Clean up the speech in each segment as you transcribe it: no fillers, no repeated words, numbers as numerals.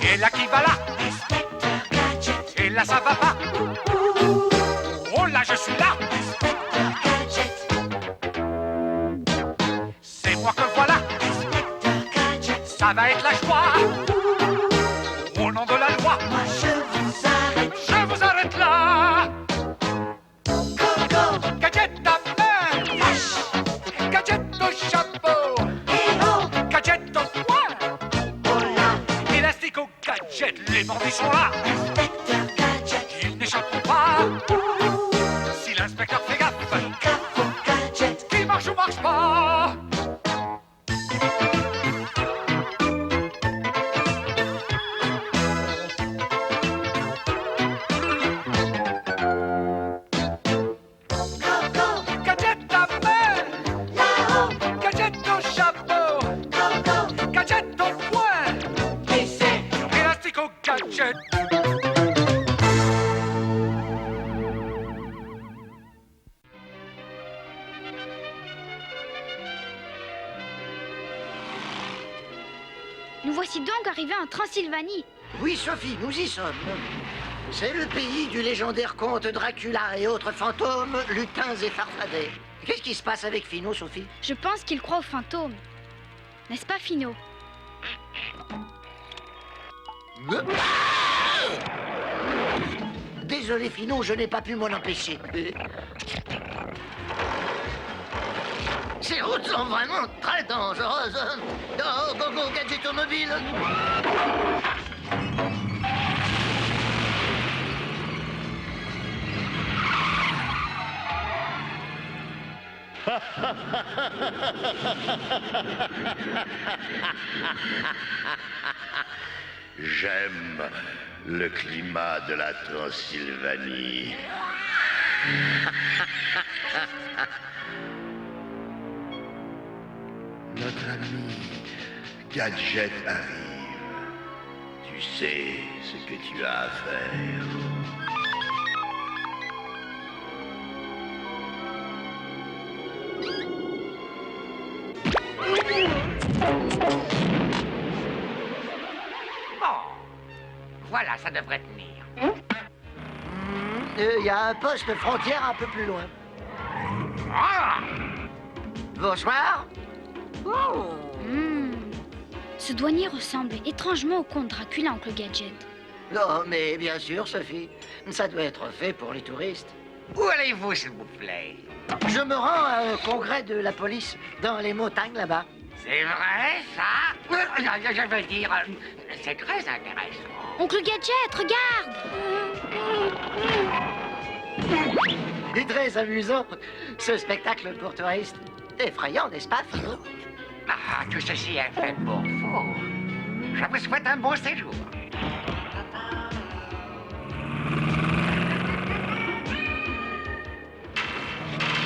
Et là qui va là? Inspecteur Gadget. Et là ça va pas? Oh là je suis là! Inspecteur Gadget. C'est moi que voilà! Inspecteur Gadget. Ça va être la joie! Au nom de la loi! Moi je vous arrête. Je vous arrête là! Coco. Gadget à main! Flash. Gadget au chapeau! Hello. Gadget au poing! Oh là. Élastique au gadget! Les bandits sont là! Inspecteur Gadget. Ils n'échapperont pas! Si l'inspecteur fait gaffe! Gaffe au gadget. Qui marche ou marche pas? Coco. Gadget à main! Là-haut. Gadget au chapeau! Coco. Gadget au poing! Et c'est. Élastique au gadget! Nous voici donc arrivés en Transylvanie. Oui, Sophie, nous y sommes. C'est le pays du légendaire comte Dracula et autres fantômes, lutins et farfadets. Qu'est-ce qui se passe avec Finot, Sophie? Je pense qu'ils croient aux fantômes. N'est-ce pas, Finot? Désolé, Finot, je n'ai pas pu m'en empêcher. Ces routes sont vraiment très dangereuses. Oh, go, go, gadget automobile. J'aime le climat de la Transylvanie. Notre ami Gadget arrive. Tu sais ce que tu as à faire. Bon, voilà, ça devrait tenir. Il y a un poste frontière un peu plus loin. Ah! Bonsoir. Ce douanier ressemble étrangement au comte Dracula, oncle Gadget. Non, mais bien sûr, Sophie. Ça doit être fait pour les touristes. Où allez-vous, s'il vous plaît? Je me rends à un congrès de la police dans les montagnes là-bas. C'est vrai, ça? Je veux dire, c'est très intéressant. Oncle Gadget, regarde! C'est très amusant, ce spectacle pour touristes. Effrayant, n'est-ce pas, Philo? Ah, tout ceci est fait pour vous. Je vous souhaite un bon séjour.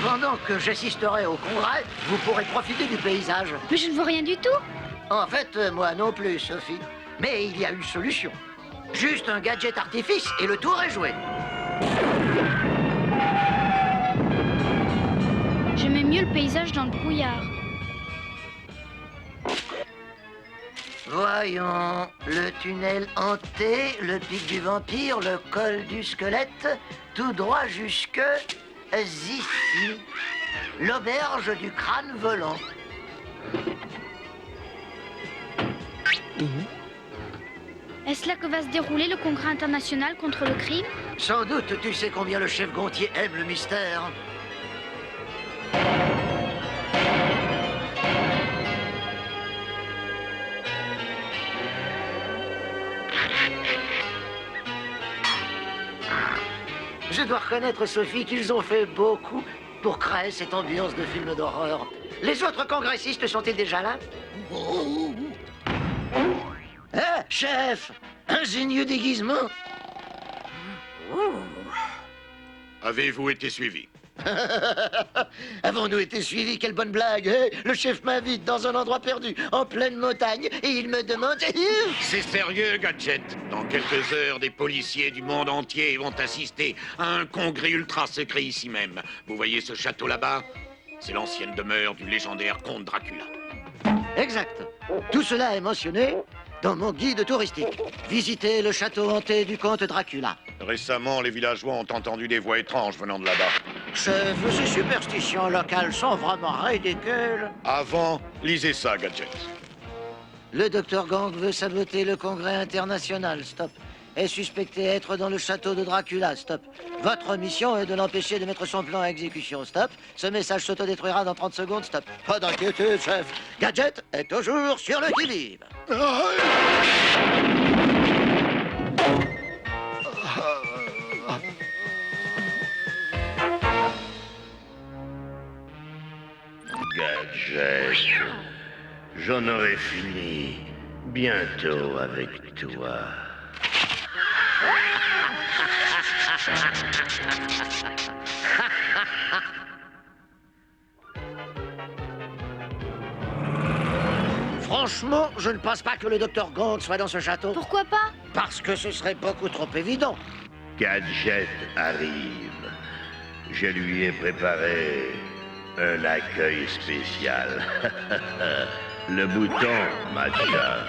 Pendant que j'assisterai au congrès, vous pourrez profiter du paysage. Mais je ne vois rien du tout. En fait, moi non plus, Sophie. Mais il y a une solution. Juste un gadget artifice et le tour est joué. J'aimais mieux le paysage dans le brouillard. Voyons, le tunnel hanté, le pic du vampire, le col du squelette, tout droit jusque ici, l'auberge du crâne volant. Est-ce là que va se dérouler le congrès international contre le crime? Sans doute, tu sais combien le chef Gontier aime le mystère. Je dois reconnaître, Sophie, qu'ils ont fait beaucoup pour créer cette ambiance de film d'horreur. Les autres congressistes sont-ils déjà là? Hein, chef? Ingénieux déguisement? Avez-vous été suivi? Avons-nous été suivis? Quelle bonne blague, hein? Le chef m'invite dans un endroit perdu, en pleine montagne, et il me demande... C'est sérieux, Gadget. Dans quelques heures, des policiers du monde entier vont assister à un congrès ultra secret ici même. Vous voyez ce château là-bas? C'est l'ancienne demeure du légendaire comte Dracula. Exact. Tout cela est mentionné dans mon guide touristique. Visitez le château hanté du comte Dracula. Récemment, les villageois ont entendu des voix étranges venant de là-bas. Chef, ces superstitions locales sont vraiment ridicules. Avant, lisez ça, Gadget. Le docteur Gang veut saboter le congrès international. Stop. Est suspecté être dans le château de Dracula. Stop. Votre mission est de l'empêcher de mettre son plan à exécution. Stop. Ce message s'autodétruira dans 30 secondes. Stop. Pas d'inquiétude, chef. Gadget est toujours sur le qui-vive. Gadget, j'en aurai fini bientôt avec toi. Franchement, je ne pense pas que le docteur Gang soit dans ce château. Pourquoi pas? Parce que ce serait beaucoup trop évident. Gadget arrive. Je lui ai préparé un accueil spécial. Le bouton, Matcha.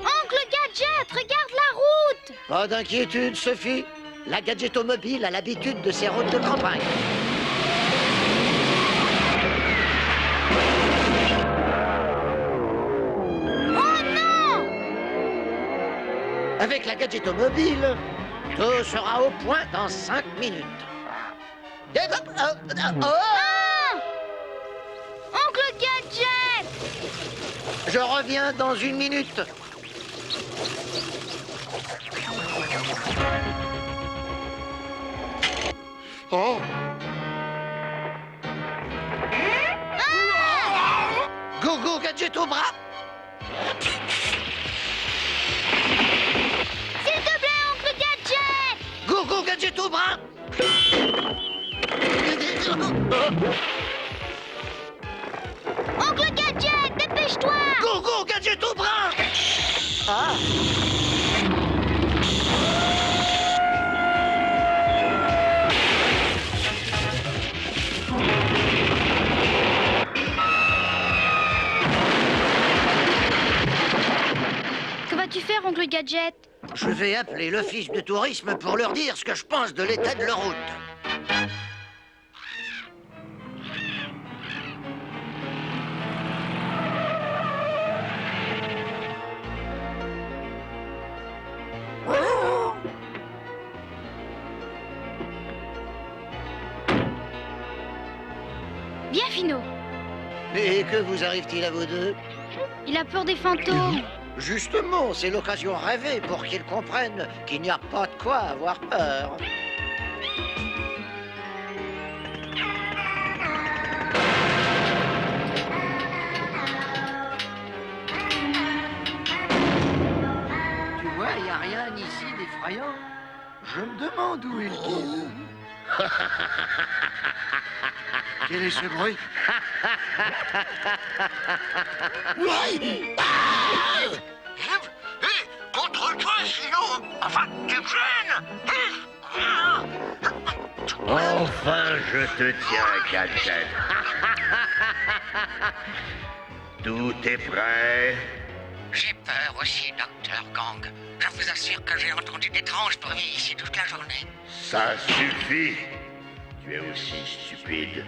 Oncle Gadget, regarde la route! Pas d'inquiétude, Sophie. La gadgetomobile a l'habitude de ces routes de campagne. Oh non! Avec la gadgetomobile, tout sera au point dans 5 minutes. Ah! Oncle Gadget! Je reviens dans 1 minute. Oh! Go, go, gadget au bras. S'il te plaît, Oncle Gadget! Go, go, gadget au bras. Oncle Gadget, dépêche-toi! Go, go, gadget au bras. Ah. Que vas-tu faire, Oncle Gadget? Je vais appeler l'office de tourisme pour leur dire ce que je pense de l'état de leur route. Viens, Fino. Et que vous arrive-t-il à vous deux? Il a peur des fantômes. Justement, c'est l'occasion rêvée pour qu'ils comprennent qu'il n'y a pas de quoi avoir peur. Tu vois, il n'y a rien ici d'effrayant. Je me demande où est le guide. Quel est ce bruit? Contrôle-toi, sinon... Enfin, tu freines. Enfin, je te tiens, Gadget. Tout est prêt? J'ai peur aussi, Docteur Gang. Je vous assure que j'ai entendu d'étranges bruits ici toute la journée. Ça suffit. Tu es aussi stupide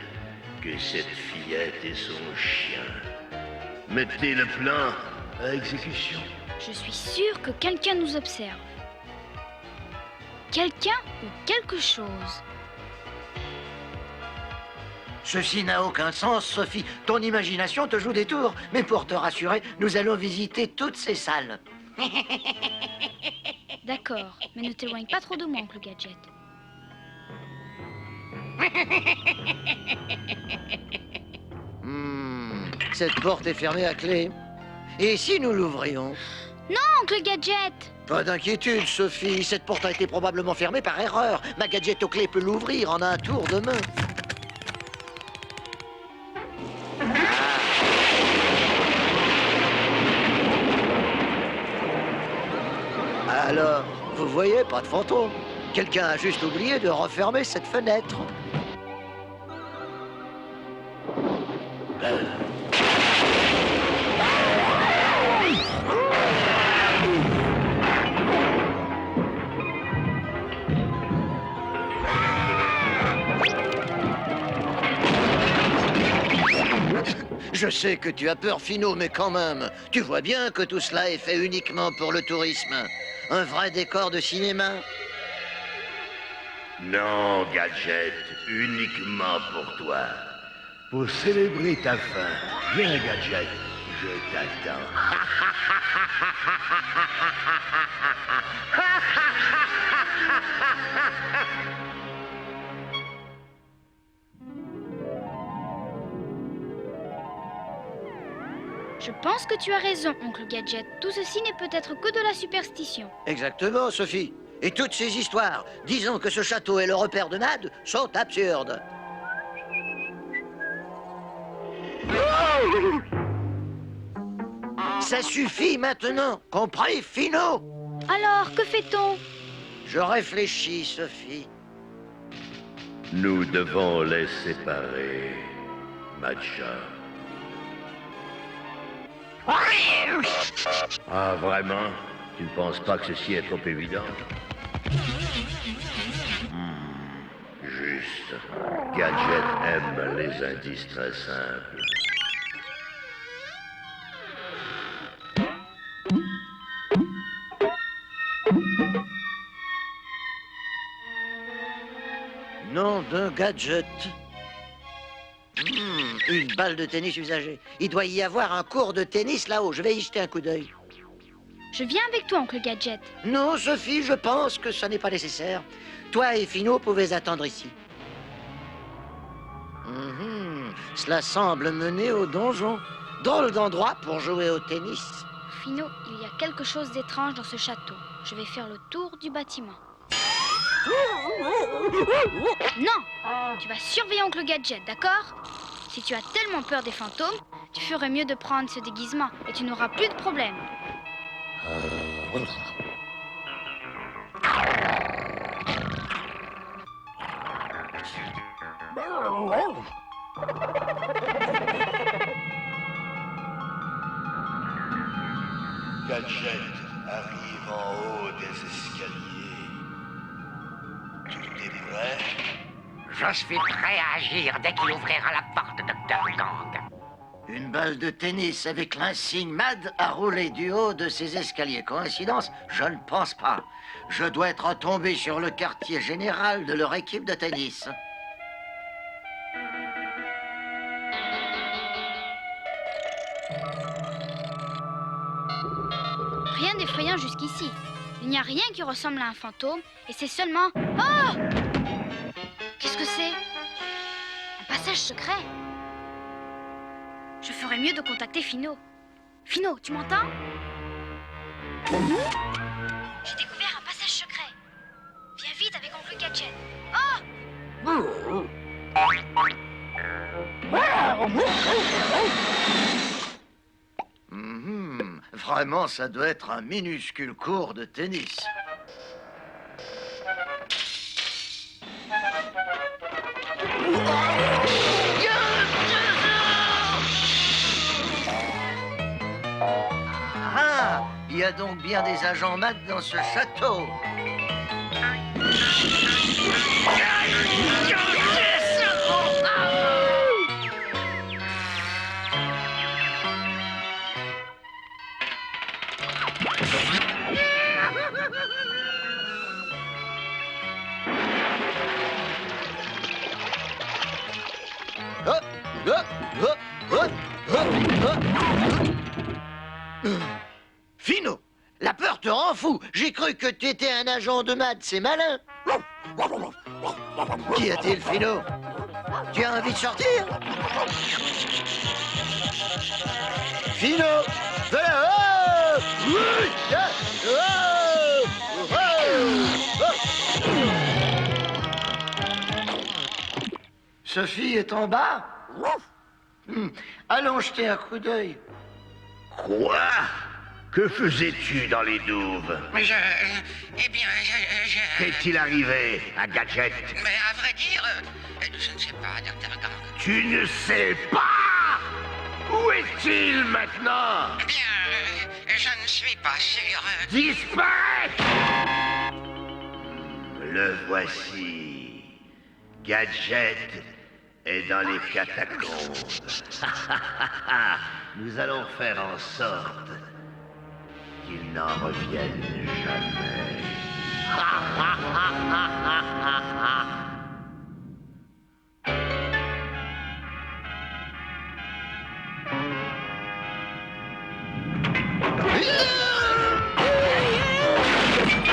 que cette fillette et son chien. Mettez le plan à exécution. Je suis sûre que quelqu'un nous observe. Quelqu'un ou quelque chose. Ceci n'a aucun sens, Sophie. Ton imagination te joue des tours. Mais pour te rassurer, nous allons visiter toutes ces salles. D'accord, mais ne t'éloigne pas trop de moi, Oncle Gadget. Cette porte est fermée à clé. Et si nous l'ouvrions? Non, Oncle Gadget! Pas d'inquiétude, Sophie. Cette porte a été probablement fermée par erreur. Ma gadget aux clés peut l'ouvrir en un tour de main. Alors, vous voyez, pas de fantôme. Quelqu'un a juste oublié de refermer cette fenêtre. Je sais que tu as peur, Finot, mais quand même, tu vois bien que tout cela est fait uniquement pour le tourisme. Un vrai décor de cinéma. Non, Gadget, uniquement pour toi. Pour célébrer ta fin. Viens, Gadget, je t'attends. Je pense que tu as raison, oncle Gadget. Tout ceci n'est peut-être que de la superstition. Exactement, Sophie. Et toutes ces histoires, disons que ce château est le repère de Mad, sont absurdes. Ça suffit maintenant, compris, Finot? Alors, que fait-on? Je réfléchis, Sophie. Nous devons les séparer, Matcha. Ah, vraiment? Tu ne penses pas que ceci est trop évident? Juste. Gadget aime les indices très simples. Nom d'un gadget. Une balle de tennis usagée. Il doit y avoir un cours de tennis là-haut. Je vais y jeter un coup d'œil. Je viens avec toi, oncle Gadget. Non, Sophie, je pense que ça n'est pas nécessaire. Toi et Finot pouvez attendre ici. Cela semble mener au donjon. Drôle d'endroit pour jouer au tennis. Finot, il y a quelque chose d'étrange dans ce château. Je vais faire le tour du bâtiment. Non! Tu vas surveiller oncle Gadget, d'accord? Si tu as tellement peur des fantômes, tu ferais mieux de prendre ce déguisement et tu n'auras plus de problème. Gadget arrive en haut des escaliers. Tout est prêt? Je suis prêt à agir dès qu'il ouvrira la porte, Dr. Gang. Une balle de tennis avec l'insigne Mad a roulé du haut de ces escaliers. Coïncidence? Je ne pense pas. Je dois être tombé sur le quartier général de leur équipe de tennis. Rien d'effrayant jusqu'ici. Il n'y a rien qui ressemble à un fantôme et c'est seulement... Oh! Qu'est-ce que c'est? Un passage secret? Je ferais mieux de contacter Finot. Finot, tu m'entends? J'ai découvert un passage secret. Viens vite avec oncle Gadget. Oh! Vraiment, ça doit être un minuscule cours de tennis. Ah! Il y a donc bien des agents Mad dans ce château. Finot, la peur te rend fou. J'ai cru que tu étais un agent de Mad, c'est malin. Qu'y a-t-il, Finot? Tu as envie de sortir? Finot, de là-haut! Sophie est en bas? Allons jeter un coup d'œil. Quoi? Que faisais-tu dans les douves? Mais eh bien, Qu'est-il arrivé à Gadget? Mais à vrai dire, je ne sais pas, Dr. Gang. Tu ne sais pas? Où est-il maintenant? Eh bien, je ne suis pas sûr. Disparaître! Le voici. Gadget est dans les catacombes. Nous allons faire en sorte qu'il n'en revienne jamais.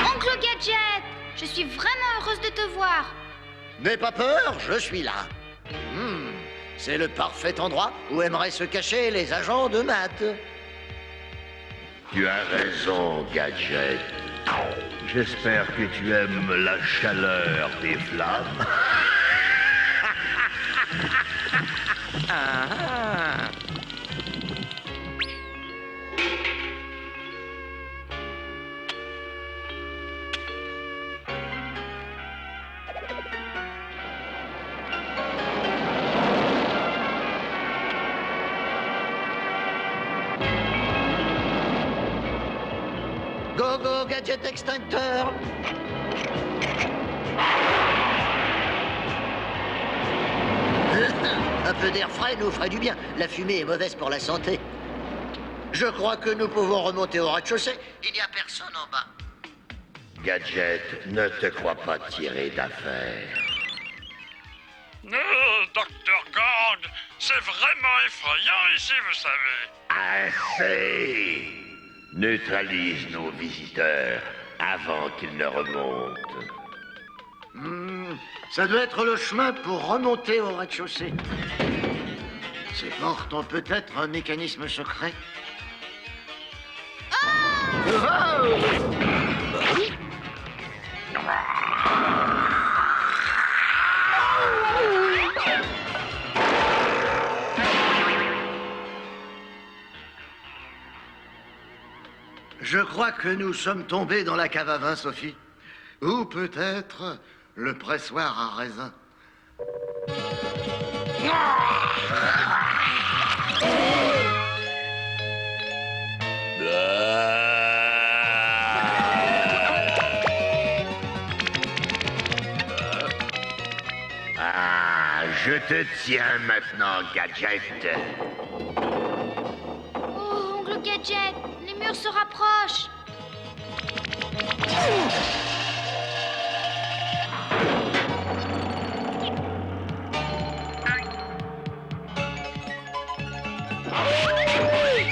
Oncle Gadget, je suis vraiment heureuse de te voir. N'aie pas peur, je suis là. C'est le parfait endroit où aimeraient se cacher les agents de MAD. Tu as raison, Gadget. J'espère que tu aimes la chaleur des flammes. Go, go, Gadget extincteur. Un peu d'air frais nous ferait du bien. La fumée est mauvaise pour la santé. Je crois que nous pouvons remonter au rez-de-chaussée. Il n'y a personne en bas. Gadget, ne te crois pas tiré d'affaire. Docteur Gang, c'est vraiment effrayant ici, vous savez. Assez! Neutralise nos visiteurs avant qu'ils ne remontent. Ça doit être le chemin pour remonter au rez-de-chaussée. Ces portes ont peut-être un mécanisme secret. Je crois que nous sommes tombés dans la cave à vin, Sophie. Ou peut-être le pressoir à raisin. Ah, je te tiens maintenant, Gadget. Oh, oncle Gadget, les murs se rapprochent.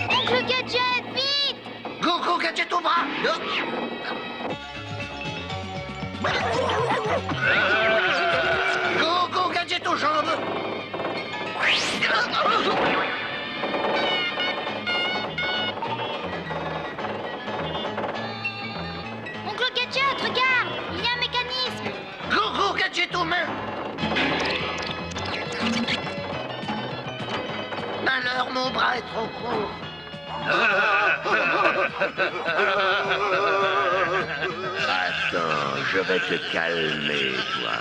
Oncle Gadget, vite! Go, go, Gadget au bras! Go, go, Gadget aux jambes! Oncle Gadget, regarde! Il y a un mécanisme! Go, go, Gadget aux mains! Malheur, mon bras est trop court. Attends, je vais te calmer, toi.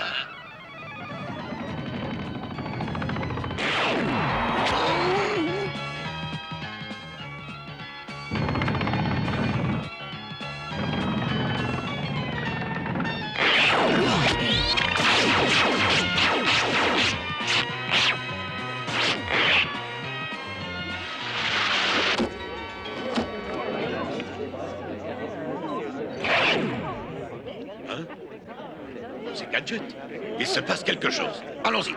C'est Gadget. Il se passe quelque chose. Allons-y.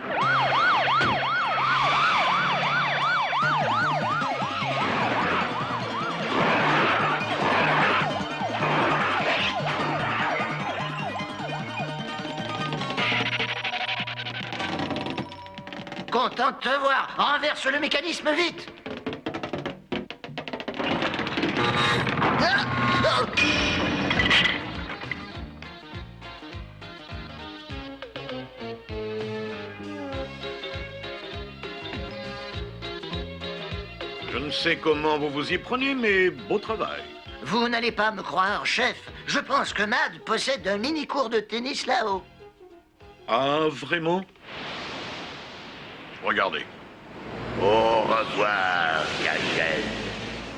Content de te voir. Renverse le mécanisme vite. Je ne sais comment vous vous y prenez, mais beau travail. Vous n'allez pas me croire, chef. Je pense que Mad possède un mini-cours de tennis là-haut. Ah, vraiment? Regardez. Au revoir, Gadget.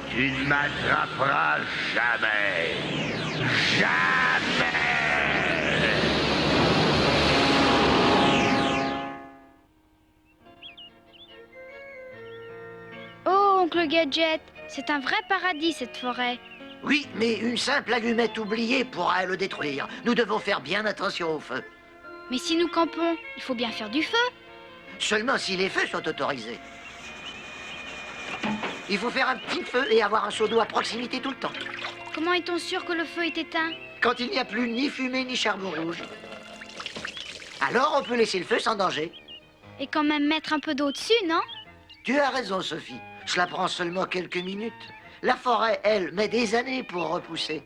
Tu ne m'attraperas jamais. Jamais! oncle Gadget. C'est un vrai paradis, cette forêt. Oui, mais une simple allumette oubliée pourra le détruire. Nous devons faire bien attention au feu. Mais si nous campons, il faut bien faire du feu. Seulement si les feux sont autorisés. Il faut faire un petit feu et avoir un seau d'eau à proximité tout le temps. Comment est-on sûr que le feu est éteint? Quand il n'y a plus ni fumée ni charbon rouge. Alors on peut laisser le feu sans danger. Et quand même mettre un peu d'eau dessus, non? Tu as raison, Sophie. Cela prend seulement quelques minutes. La forêt, elle, met des années pour repousser.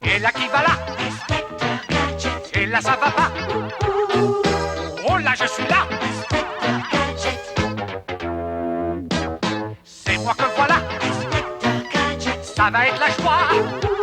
Et là qui va là? Inspecteur Gadget. Et là ça va pas? Oh là je suis là! Inspecteur Gadget. C'est moi que voilà! Inspecteur Gadget. Ça va être la joie!